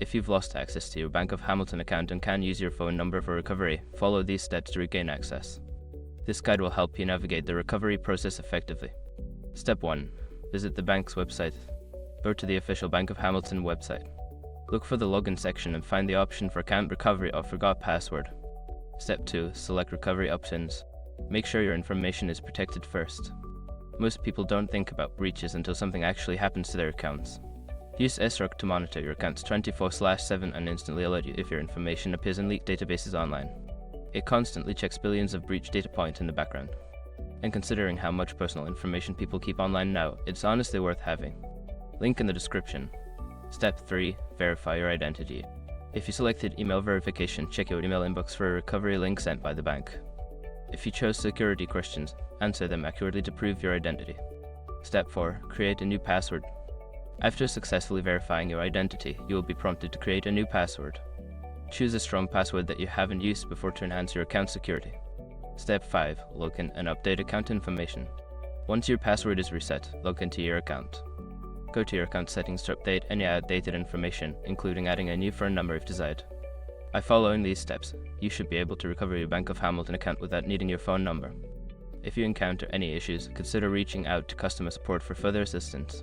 If you've lost access to your Bank of Hamilton account and can use your phone number for recovery, follow these steps to regain access. This guide will help you navigate the recovery process effectively. Step 1. Visit the bank's website. Go to the official Bank of Hamilton website. Look for the login section and find the option for account recovery or forgot password. Step 2. Select recovery options. Make sure your information is protected first. Most people don't think about breaches until something actually happens to their accounts. Use SROC to monitor your accounts 24/7 and instantly alert you if your information appears in leaked databases online. It constantly checks billions of breach data points in the background. And considering how much personal information people keep online now, it's honestly worth having. Link in the description. Step 3. Verify your identity. If you selected email verification, check your email inbox for a recovery link sent by the bank. If you chose security questions, answer them accurately to prove your identity. Step 4. Create a new password. After successfully verifying your identity, you will be prompted to create a new password. Choose a strong password that you haven't used before to enhance your account security. Step 5. Log in and update account information. Once your password is reset, log into your account. Go to your account settings to update any outdated information, including adding a new phone number if desired. By following these steps, you should be able to recover your Bank of Hamilton account without needing your phone number. If you encounter any issues, consider reaching out to customer support for further assistance.